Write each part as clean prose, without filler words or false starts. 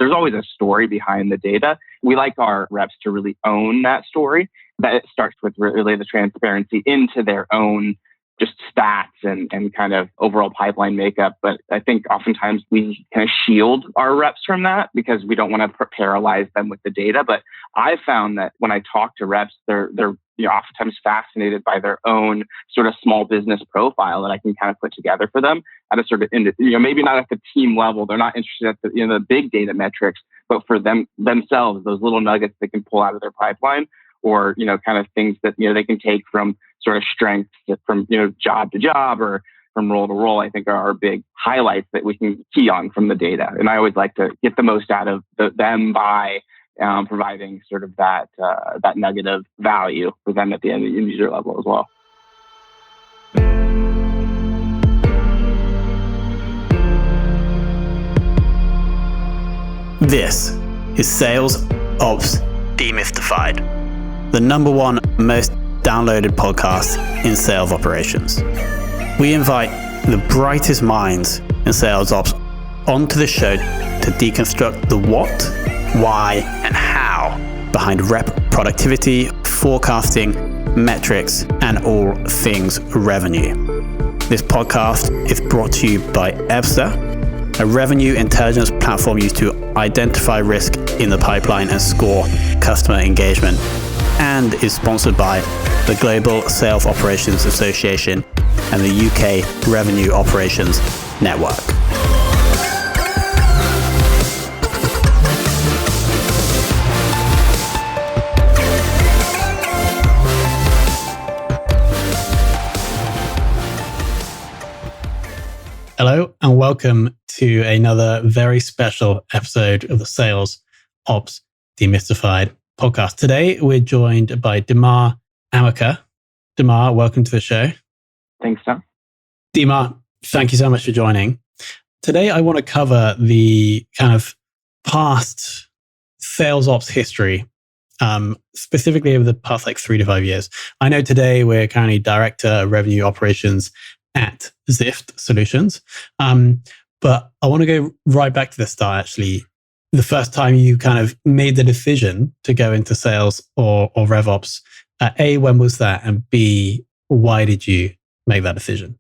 there's always a story behind the data. We like our reps to really own that story. That it starts with really the transparency into their own just stats and kind of overall pipeline makeup. But I think oftentimes we kind of shield our reps from that because we don't want to paralyze them with the data. But I found that when I talk to reps, they're oftentimes fascinated by their own sort of small business profile that I can kind of put together for them at a sort of, maybe not at the team level. They're not interested at the big data metrics, but for themselves, those little nuggets they can pull out of their pipeline or, kind of things that, they can take from sort of strengths from, job to job or from role to role, I think are big highlights that we can key on from the data. And I always like to get the most out of them by providing sort of that nugget of value for them at the end user level as well. This is Sales Ops Demystified, the number one most downloaded podcast in sales operations. We invite the brightest minds in sales ops onto the show to deconstruct the what, why, and how behind rep productivity, forecasting, metrics, and all things revenue. This podcast is brought to you by Ebster, a revenue intelligence platform used to identify risk in the pipeline and score customer engagement, and is sponsored by the Global Sales Operations Association and the UK Revenue Operations Network. Hello and welcome to another very special episode of the Sales Ops Demystified podcast. Today we're joined by Demar Amacker. Demar, welcome to the show. Thanks, Tom. Demar, thank you so much for joining. Today I want to cover the kind of past sales ops history, specifically over the past 3 to 5 years. I know today we're currently Director of Revenue Operations at Zift Solutions. But I want to go right back to the start, actually. The first time you kind of made the decision to go into sales or RevOps, A, when was that? And B, why did you make that decision?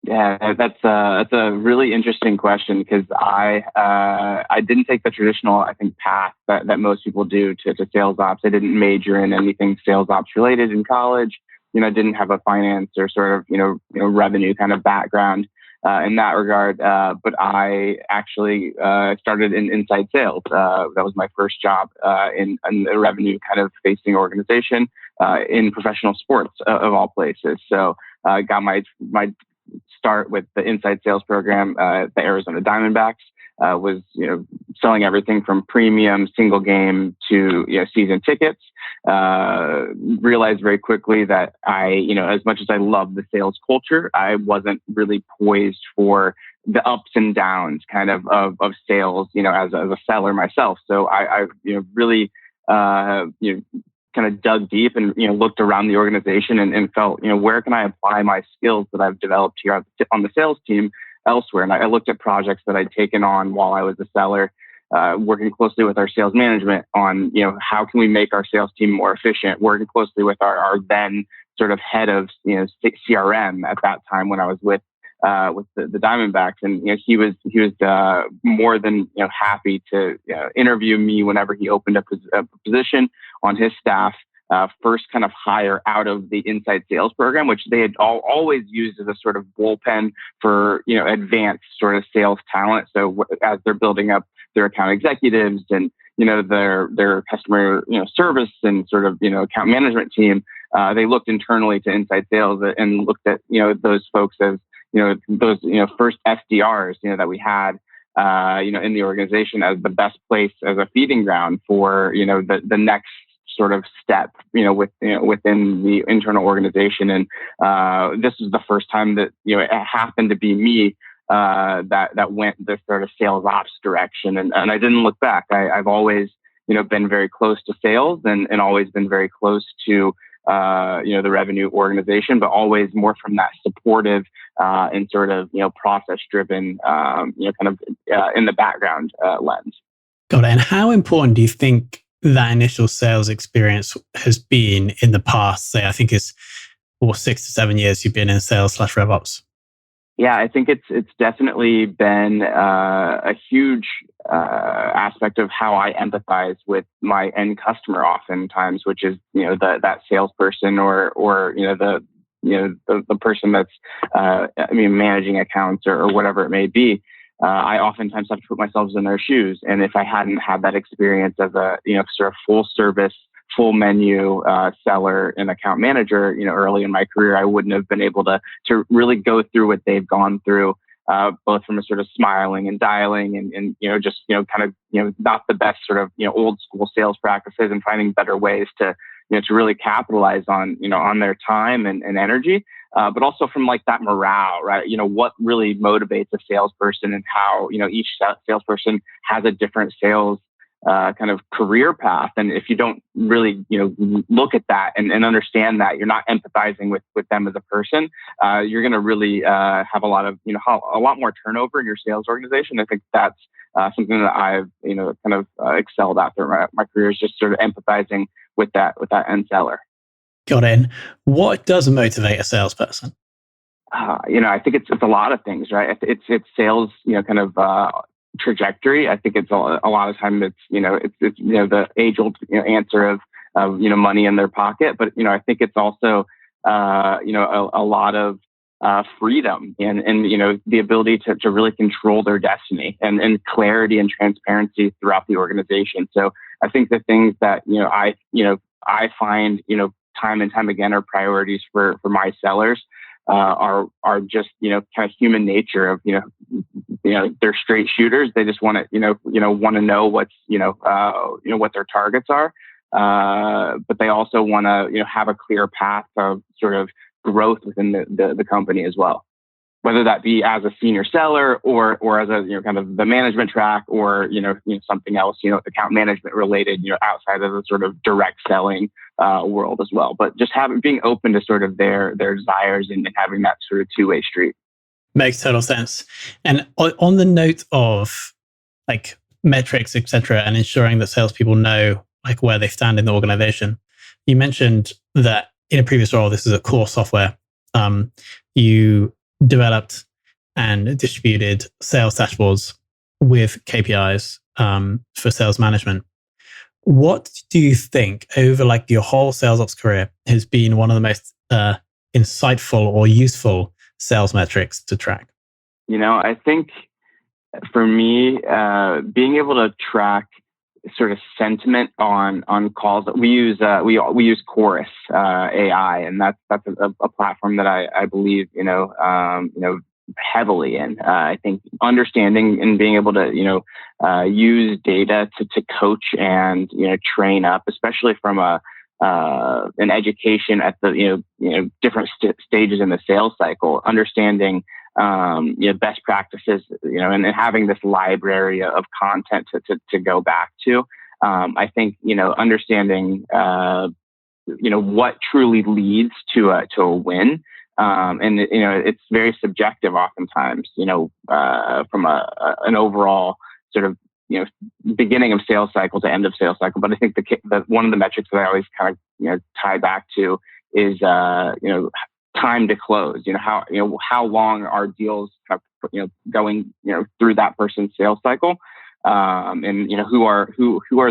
Yeah, that's a really interesting question because I didn't take the traditional, I think, path that most people do to sales ops. I didn't major in anything sales ops related in college. Didn't have a finance or sort of, revenue kind of background in that regard. But I actually started in inside sales. That was my first job in a revenue kind of facing organization in professional sports of all places. So I got my start with the inside sales program at the Arizona Diamondbacks. Was selling everything from premium single game to season tickets. Realized very quickly that I as much as I love the sales culture, I wasn't really poised for the ups and downs kind of sales as a seller myself. So I really kind of dug deep and looked around the organization and felt where can I apply my skills that I've developed here on the sales team elsewhere. And I looked at projects that I'd taken on while I was a seller, working closely with our sales management on, how can we make our sales team more efficient, working closely with our then sort of head of, CRM at that time when I was with the Diamondbacks. And, he was more than, happy to interview me whenever he opened up a position on his staff. First kind of hire out of the inside sales program, which they had always used as a sort of bullpen for, advanced sort of sales talent. So as they're building up their account executives and, their customer, service and sort of, account management team, they looked internally to inside sales and looked at, those folks as, those, first SDRs, that we had, in the organization as the best place as a feeding ground for, the next sort of step, within the internal organization. And this was the first time that, it happened to be me that went this sort of sales ops direction. And I didn't look back. I've always, been very close to sales and always been very close to, the revenue organization, but always more from that supportive and sort of, process driven, kind of in the background lens. Got it. And how important do you think that initial sales experience has been in the past? Say, I think it's 6 to 7 years you've been in sales / RevOps. Yeah, I think it's definitely been a huge aspect of how I empathize with my end customer, oftentimes, which is that salesperson or the person that's managing accounts or whatever it may be. I oftentimes have to put myself in their shoes, and if I hadn't had that experience as a sort of full service, full menu seller and account manager, early in my career, I wouldn't have been able to really go through what they've gone through, both from a sort of smiling and dialing and just kind of not the best sort of old school sales practices, and finding better ways to to really capitalize on on their time and energy, but also from like that morale, right? What really motivates a salesperson, and how each salesperson has a different sales kind of career path. And if you don't really, look at that and understand that, you're not empathizing with them as a person, you're going to really have a lot of, a lot more turnover in your sales organization. I think that's something that I've, kind of excelled at through my career, is just sort of empathizing with that end seller. Got it. And what does motivate a salesperson? I think it's a lot of things, right? It's sales, kind of trajectory. I think it's a lot of time it's the age old answer of money in their pocket, but I think it's also a lot of freedom and the ability to really control their destiny, and clarity and transparency throughout the organization. So I think the things that I find time and time again are priorities for my sellers are just kind of human nature of they're straight shooters. They just want to want to know what's what their targets are, but they also want to have a clear path of sort of growth within the company as well, whether that be as a senior seller or as a kind of the management track, or something else account management related outside of the sort of direct selling world as well. But just being open to sort of their desires and having that sort of two-way street. Makes total sense. And on the note of like metrics, etc., and ensuring that salespeople know like where they stand in the organization, you mentioned that in a previous role, this is a core software. You developed and distributed sales dashboards with KPIs for sales management. What do you think over like your whole sales ops career has been one of the most insightful or useful sales metrics to track? I think for me, being able to track sort of sentiment on calls, we use Chorus AI, and that's a platform that I believe heavily in. I think understanding and being able to use data to coach and train up, especially from an education at the different stages in the sales cycle, understanding best practices, and having this library of content to go back to. I think understanding what truly leads to a win. And it's very subjective oftentimes, from an overall sort of beginning of sales cycle to end of sales cycle. But I think the one of the metrics that I always kind of tie back to is time to close. How long are deals kind of going through that person's sales cycle, and who are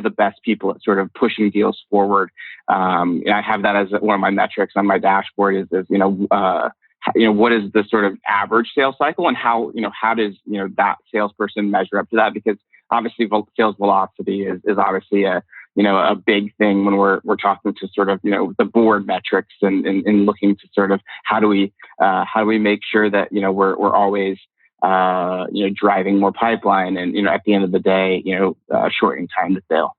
the best people at sort of pushing deals forward. And I have that as one of my metrics on my dashboard. Is what is the sort of average sales cycle, and how does that salesperson measure up to that? Because obviously sales velocity is obviously a big thing when we're talking to sort of the board metrics and looking to sort of how do we make sure that we're always driving more pipeline, and at the end of the day shortening time to sale.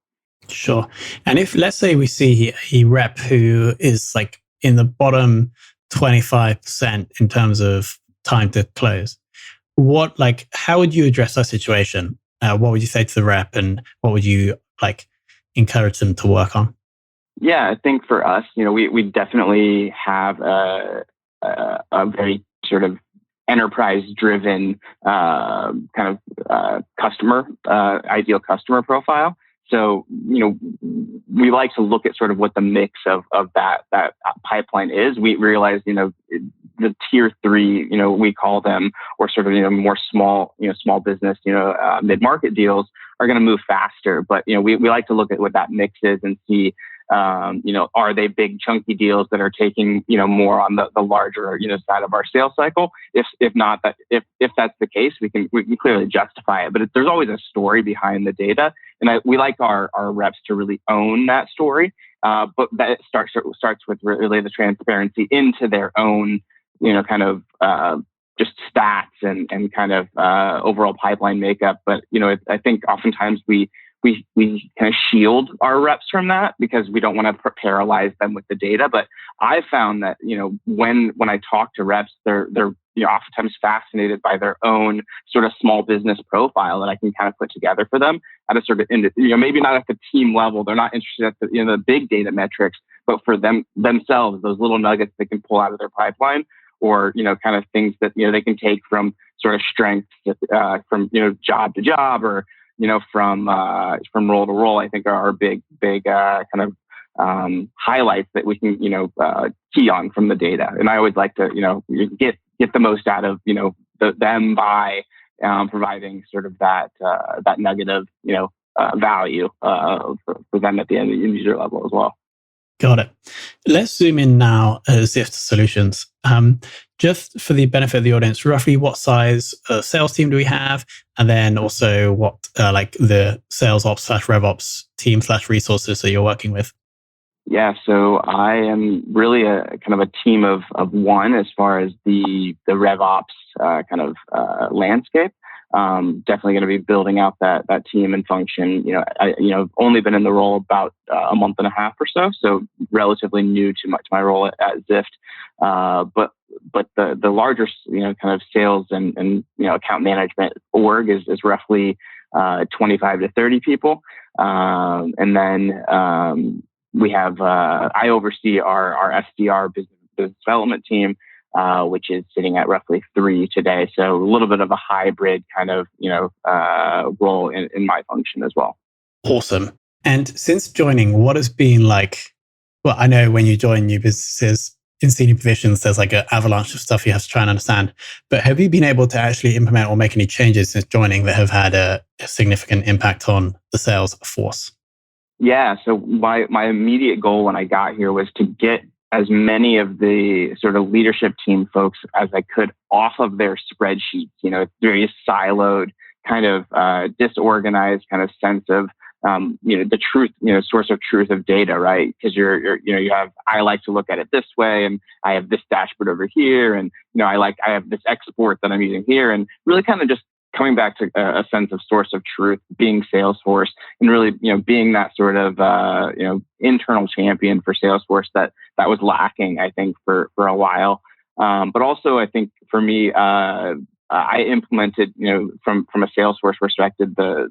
Sure. And if let's say we see a rep who is like in the bottom 25% in terms of time to close, how would you address that situation? What would you say to the rep, and what would you encourage them to work on? Yeah, I think for us, we definitely have a very sort of enterprise-driven customer, ideal customer profile. So, we like to look at sort of what the mix of that pipeline is. We realize, the tier 3, we call them, or sort of, more small business, mid-market deals are going to move faster. But, we like to look at what that mix is and see, are they big chunky deals that are taking, more on the larger, side of our sales cycle? If not, if that's the case, we can clearly justify it. But there's always a story behind the data, and we like our reps to really own that story. But that starts with really the transparency into their own, just stats and kind of overall pipeline makeup. But I think oftentimes we kind of shield our reps from that because we don't want to paralyze them with the data. But I found that, when I talk to reps, they're oftentimes fascinated by their own sort of small business profile that I can kind of put together for them at a sort of, maybe not at the team level. They're not interested at the, the big data metrics, but for themselves, those little nuggets they can pull out of their pipeline, or, kind of things that, they can take from sort of strengths, from, job to job, or, from role to role, I think are big kind of highlights that we can, key on from the data. And I always like to, get the most out of, them by providing sort of that nugget of, value for them at the end user level as well. Got it. Let's zoom in now at Zift Solutions. Just for the benefit of the audience, roughly what size sales team do we have? And then also what the sales ops / RevOps team / resources that you're working with? Yeah, so I am really a kind of a team of one as far as the RevOps landscape. Definitely going to be building out that team and function. I've only been in the role about a month and a half or so relatively new to my role at Zift. But the larger kind of sales and account management org is roughly 25 to 30 people, and then we have I oversee our SDR business development team, which is sitting at roughly 3 today. So a little bit of a hybrid kind of, role in my function as well. Awesome. And since joining, what has been like, well, I know when you join new businesses in senior positions, there's like an avalanche of stuff you have to try and understand. But have you been able to actually implement or make any changes since joining that have had a significant impact on the sales force? Yeah. So my immediate goal when I got here was to get as many of the sort of leadership team folks as I could off of their spreadsheets. It's very siloed, kind of disorganized kind of sense of, the truth, source of truth of data, right? Because you have, I like to look at it this way, and I have this dashboard over here, and I have this export that I'm using here, and really kind of just coming back to a sense of source of truth, being Salesforce, and really, being that sort of, internal champion for Salesforce that was lacking, I think, for a while. But also, I think for me, I implemented, from a Salesforce perspective, the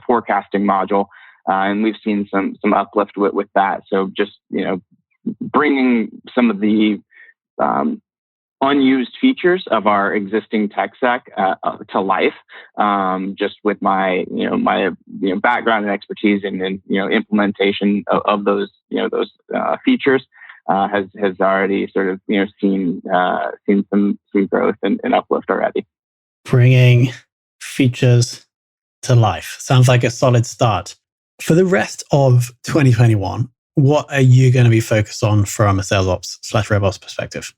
forecasting module, and we've seen some uplift with that. So just, bringing some of the unused features of our existing tech stack to life, just with my background and expertise in implementation of those features, has already sort of seen some growth and uplift already. Bringing features to life sounds like a solid start. For the rest of 2021, what are you going to be focused on from a sales ops / RevOps perspective?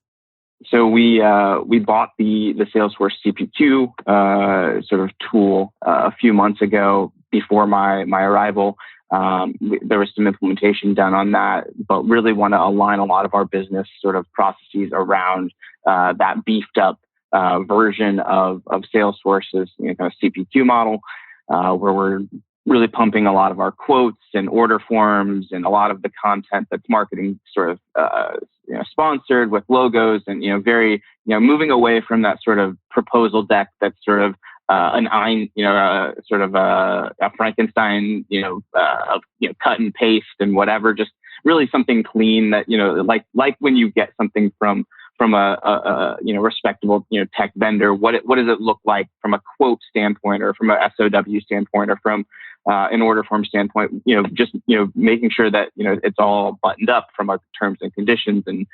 So we bought the Salesforce CPQ sort of tool a few months ago before my arrival. There was some implementation done on that, but really want to align a lot of our business sort of processes around that beefed up version of Salesforce's kind of CPQ model, where we're really pumping a lot of our quotes and order forms and a lot of the content that's marketing sort of sponsored with logos, and very moving away from that sort of proposal deck that's sort of sort of a Frankenstein cut and paste and whatever, just really something clean that like when you get something from from a respectable, tech vendor, what does it look like from a quote standpoint, or from a SOW standpoint, or from an order form standpoint, just making sure that it's all buttoned up from a terms and conditions and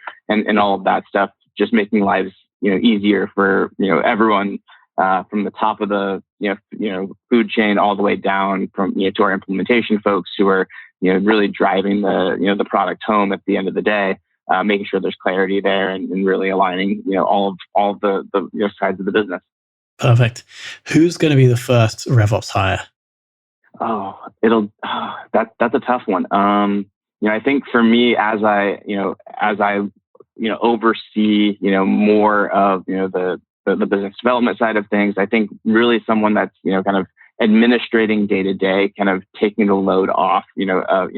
all of that stuff, just making lives easier for everyone, from the top of the food chain all the way down from to our implementation folks who are really driving the product home at the end of the day, making sure there's clarity there and really aligning all of the sides of the business. Perfect. Who's going to be the first RevOps hire? That's a tough one. I think for me, as I oversee more of the business development side of things, I think really someone that's kind of administrating day to day, kind of taking the load off, a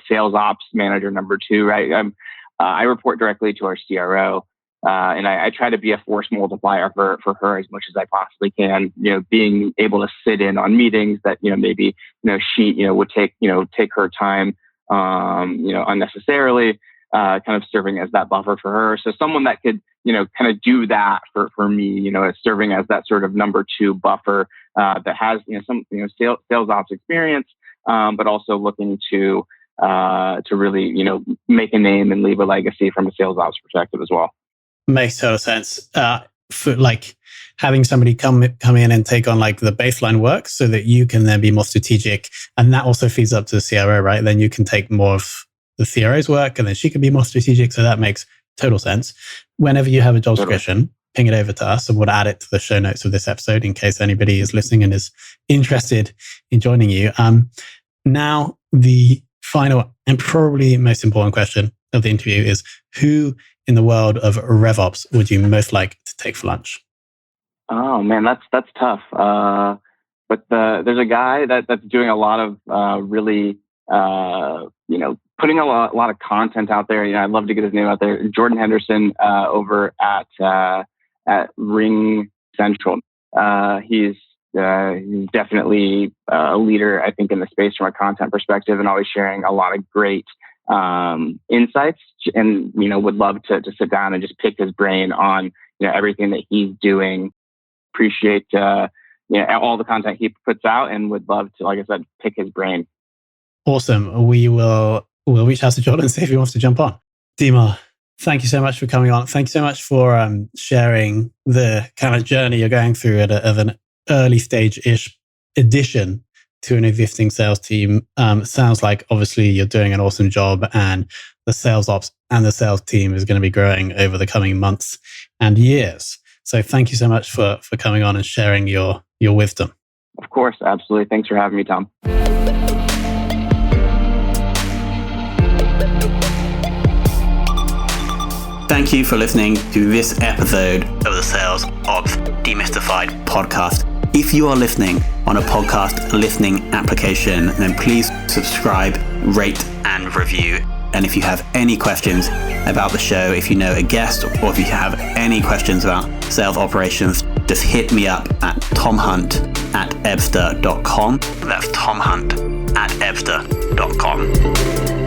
sales ops manager number 2, right? I report directly to our CRO, and I try to be a force multiplier for her as much as I possibly can. Being able to sit in on meetings that maybe she would take her time unnecessarily, kind of serving as that buffer for her. So someone that could kind of do that for me, serving as that sort of number 2 buffer, that has some sales ops experience, but also looking to really make a name and leave a legacy from a sales ops perspective as well. Makes total sense. For like having somebody come in and take on like the baseline work, so that you can then be more strategic, and that also feeds up to the CRO, right? Then you can take more of the CRO's work, and then she can be more strategic. So that makes total sense. Whenever you have a job description, ping it over to us, and we'll add it to the show notes of this episode in case anybody is listening and is interested in joining you. Now, the final and probably most important question of the interview is, who in the world of RevOps would you most like to take for lunch? Oh man, that's tough. But there's a guy that's doing a lot of really putting a lot of content out there. I'd love to get his name out there. Jordan Henderson over at Ring Central. He's definitely a leader, I think, in the space from a content perspective, and always sharing a lot of great insights, and would love to sit down and just pick his brain on everything that he's doing. Appreciate all the content he puts out, and would love to, like I said, pick his brain. Awesome. We'll reach out to Jordan and see if he wants to jump on. Demar, thank you so much for coming on. Thank you so much for sharing the kind of journey you're going through of an early stage-ish addition to an existing sales team. Sounds like obviously you're doing an awesome job, and the sales ops and the sales team is going to be growing over the coming months and years. So thank you so much for coming on and sharing your wisdom. Of course, absolutely. Thanks for having me, Tom. Thank you for listening to this episode of the Sales Ops Demystified podcast. If you are listening on a podcast listening application, then please subscribe, rate, and review. And if you have any questions about the show, if you know a guest, or if you have any questions about sales operations, just hit me up at tomhunt@ebster.com. That's tomhunt@ebster.com.